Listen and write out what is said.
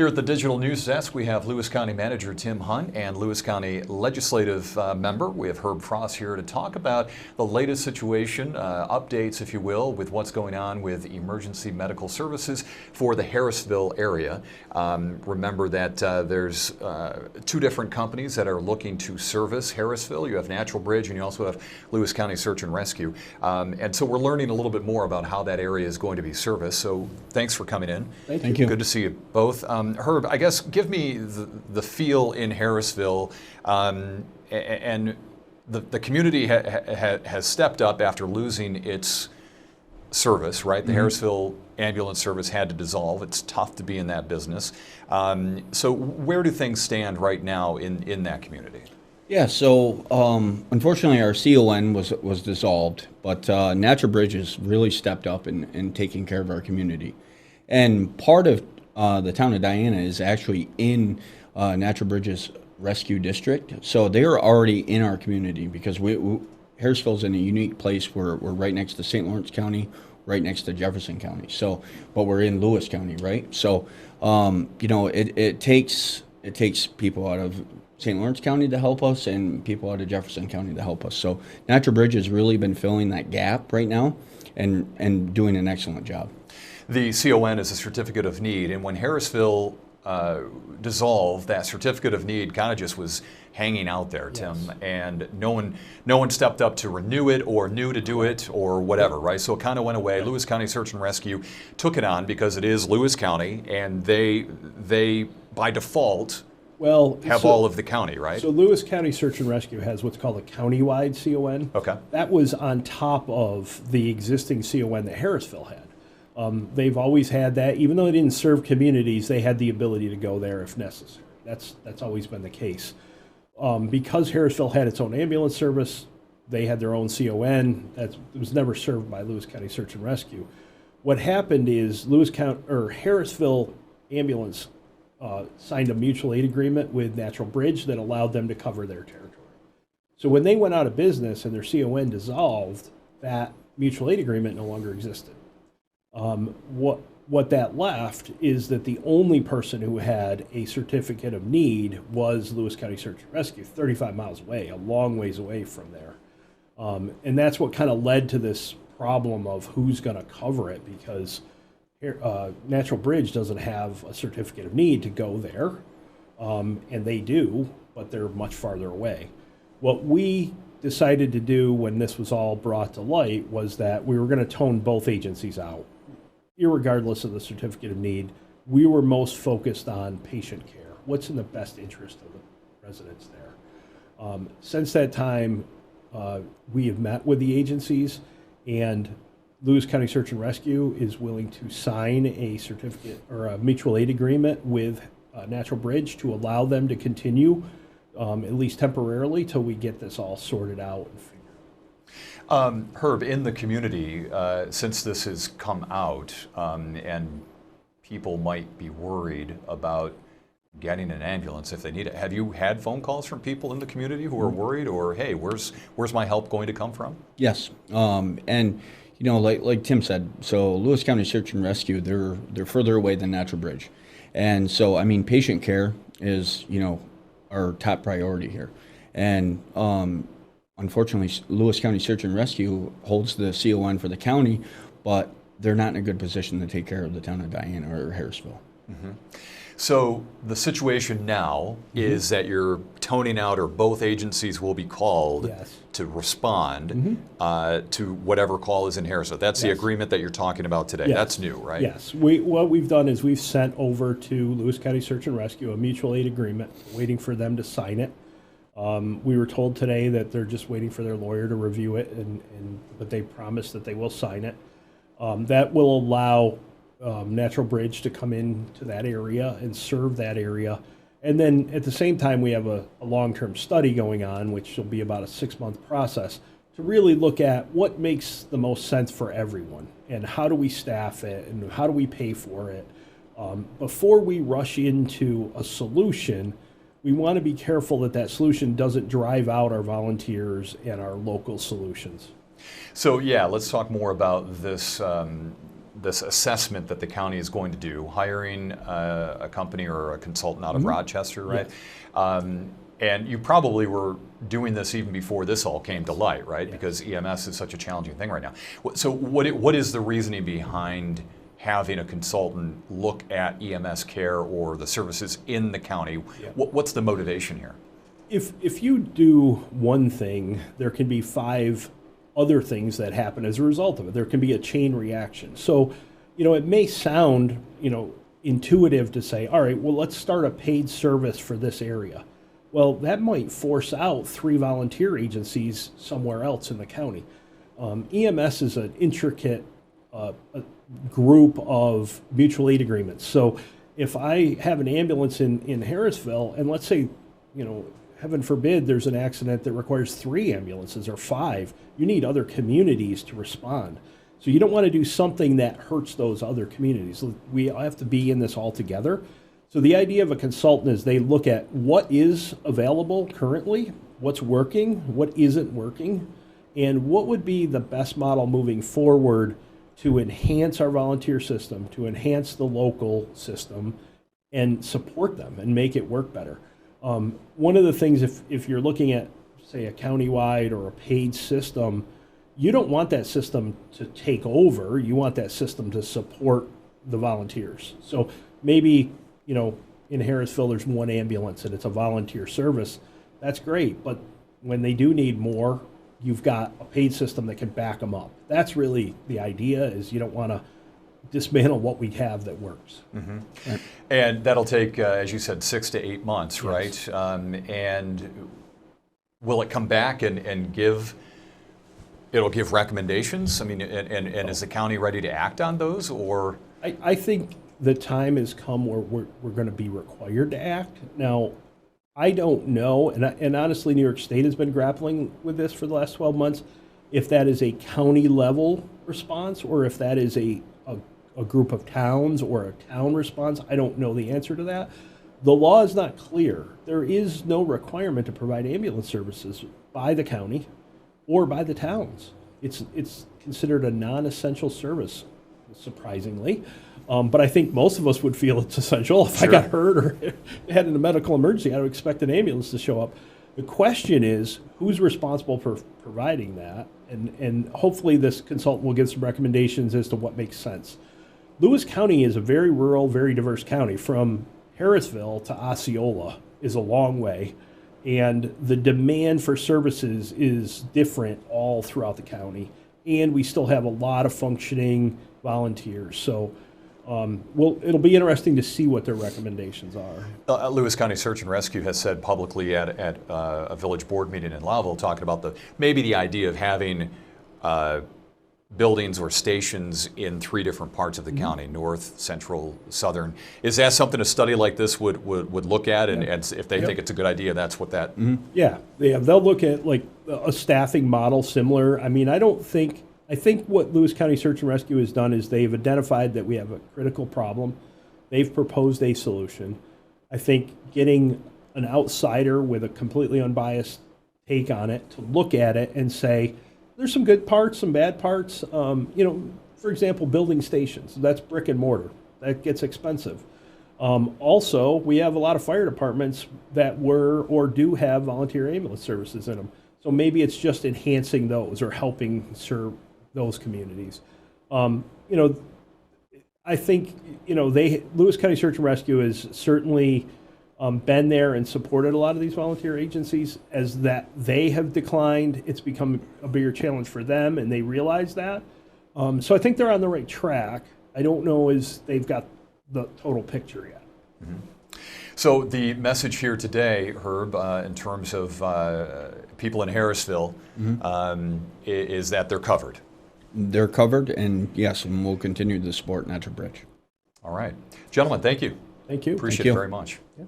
Here at the Digital News Desk, we have Lewis County Manager Tim Hunt and Lewis County Legislative Member. We have Herb Frost here to talk about the latest situation, updates, if you will, with what's going on with emergency medical services for the Harrisville area. Remember that there's two different companies that are looking to service Harrisville. You have Natural Bridge and you also have Lewis County Search and Rescue. And so we're learning a little bit more about how that area is going to be serviced. So thanks for coming in. Thank you. Good to see you both. Herb, I guess give me the feel in Harrisville, and the community has stepped up after losing its service, right? The Harrisville ambulance service had to dissolve. It's tough to be in that business. So where do things stand right now in that community? Yeah, so unfortunately our CON was dissolved, but Natural Bridge has really stepped up in taking care of our community. And part of the town of Diana is actually in Natural Bridge's rescue district. So they're already in our community because Harrisville's in a unique place. We're right next to St. Lawrence County, right next to Jefferson County. So, but we're in Lewis County, right? So, you know, it takes people out of St. Lawrence County to help us and people out of Jefferson County to help us. So Natural Bridge has really been filling that gap right now and doing an excellent job. The CON is a certificate of need, and when Harrisville dissolved, that certificate of need kind of just was hanging out there, Tim, yes. And no one stepped up to renew it or knew to do it or whatever, right? So it kind of went away. Right. Lewis County Search and Rescue took it on because it is Lewis County, and they by default have all of the county, right? So Lewis County Search and Rescue has what's called a countywide CON. Okay. That was on top of the existing CON that Harrisville had. They've always had that. Even though they didn't serve communities, they had the ability to go there if necessary. That's always been the case. Because Harrisville had its own ambulance service, they had their own CON. That was never served by Lewis County Search and Rescue. What happened is Harrisville Ambulance signed a mutual aid agreement with Natural Bridge that allowed them to cover their territory. So when they went out of business and their CON dissolved, that mutual aid agreement no longer existed. What that left is that the only person who had a certificate of need was Lewis County Search and Rescue, 35 miles away, a long ways away from there. And that's what kind of led to this problem of who's going to cover it, because Natural Bridge doesn't have a certificate of need to go there, and they do, but they're much farther away. What we decided to do when this was all brought to light was that we were going to tone both agencies out. Irregardless of the certificate of need, we were most focused on patient care. What's in the best interest of the residents there? Since that time, we have met with the agencies, and Lewis County Search and Rescue is willing to sign a certificate or a mutual aid agreement with Natural Bridge to allow them to continue, at least temporarily, till we get this all sorted out and figured out. Herb, in the community, since this has come out, and people might be worried about getting an ambulance if they need it, have you had phone calls from people in the community who are worried, or hey, where's my help going to come from? Yes, and you know, like Tim said, so Lewis County Search and Rescue, they're further away than Natural Bridge, and so I mean, patient care is, you know, our top priority here, and unfortunately, Lewis County Search and Rescue holds the CON for the county, but they're not in a good position to take care of the town of Diana or Harrisville. Mm-hmm. So the situation now is that you're toning out, or both agencies will be called to respond to whatever call is in Harrisville. That's the agreement that you're talking about today. Yes. That's new, right? Yes. What we've done is we've sent over to Lewis County Search and Rescue a mutual aid agreement, waiting for them to sign it. We were told today that they're just waiting for their lawyer to review it, but they promised that they will sign it. That will allow Natural Bridge to come into that area and serve that area. And then at the same time, we have a long-term study going on, which will be about a 6-month process, to really look at what makes the most sense for everyone and how do we staff it and how do we pay for it. Before we rush into a solution, we want to be careful that that solution doesn't drive out our volunteers and our local solutions. So yeah, let's talk more about this this assessment that the county is going to do, hiring a company or a consultant out of Rochester, right? Yes. And you probably were doing this even before this all came to light, right? Yes. Because EMS is such a challenging thing right now. So what is the reasoning behind having a consultant look at EMS care or the services in the county? Yeah. What's the motivation here? If you do one thing, there can be 5 other things that happen as a result of it. There can be a chain reaction. So, it may sound, intuitive to say, all right, well, let's start a paid service for this area. Well, that might force out 3 volunteer agencies somewhere else in the county. EMS is an intricate group of mutual aid agreements. So if I have an ambulance in Harrisville, and let's say, heaven forbid, there's an accident that requires 3 ambulances or 5, you need other communities to respond. So you don't want to do something that hurts those other communities. We have to be in this all together. So the idea of a consultant is they look at what is available currently, what's working, what isn't working, and what would be the best model moving forward to enhance our volunteer system, to enhance the local system, and support them and make it work better. One of the things, if you're looking at, say, a countywide or a paid system, you don't want that system to take over. You want that system to support the volunteers. So maybe, in Harrisville, there's 1 ambulance and it's a volunteer service. That's great. But when they do need more, you've got a paid system that can back them up. That's really the idea, is you don't want to dismantle what we have that works. Mm-hmm. Right. And that'll take, as you said, 6 to 8 months, yes. Right? And will it come back and it'll give recommendations? I mean, and is the county ready to act on those, or? I think the time has come where we're going to be required to act. Now, I don't know, and honestly, New York State has been grappling with this for the last 12 months, if that is a county level response or if that is a group of towns or a town response. I don't know the answer to that. The law is not clear. There is no requirement to provide ambulance services by the county or by the towns. It's considered a non-essential service, surprisingly. But I think most of us would feel it's essential. If Sure. I got hurt or had a medical emergency, I would expect an ambulance to show up. The question is, who's responsible for providing that? And hopefully this consultant will give some recommendations as to what makes sense. Lewis County is a very rural, very diverse county. From Harrisville to Osceola is a long way. And the demand for services is different all throughout the county. And we still have a lot of functioning volunteers. So it'll be interesting to see what their recommendations are. Lewis County Search and Rescue has said publicly at a village board meeting in Lowville, talking about maybe the idea of having buildings or stations in 3 different parts of the county, north, central, southern. Is that something a study like this would look at? And if they think it's a good idea, that's what that... Yeah, they'll look at like a staffing model similar. I mean, I think what Lewis County Search and Rescue has done is they've identified that we have a critical problem. They've proposed a solution. I think getting an outsider with a completely unbiased take on it to look at it and say, there's some good parts, some bad parts. For example, building stations. That's brick and mortar. That gets expensive. Also, we have a lot of fire departments that were or do have volunteer ambulance services in them. So maybe it's just enhancing those or helping serve those communities. I think, Lewis County Search and Rescue has certainly been there and supported a lot of these volunteer agencies. As that they have declined, it's become a bigger challenge for them, and they realize that. So I think they're on the right track. I don't know as they've got the total picture yet. Mm-hmm. So the message here today, Herb, in terms of people in Harrisville, is that they're covered. They're covered, and yes, and we'll continue to support Natural Bridge. All right. Gentlemen, thank you. Thank you. Appreciate Thank you. it very much. Yeah.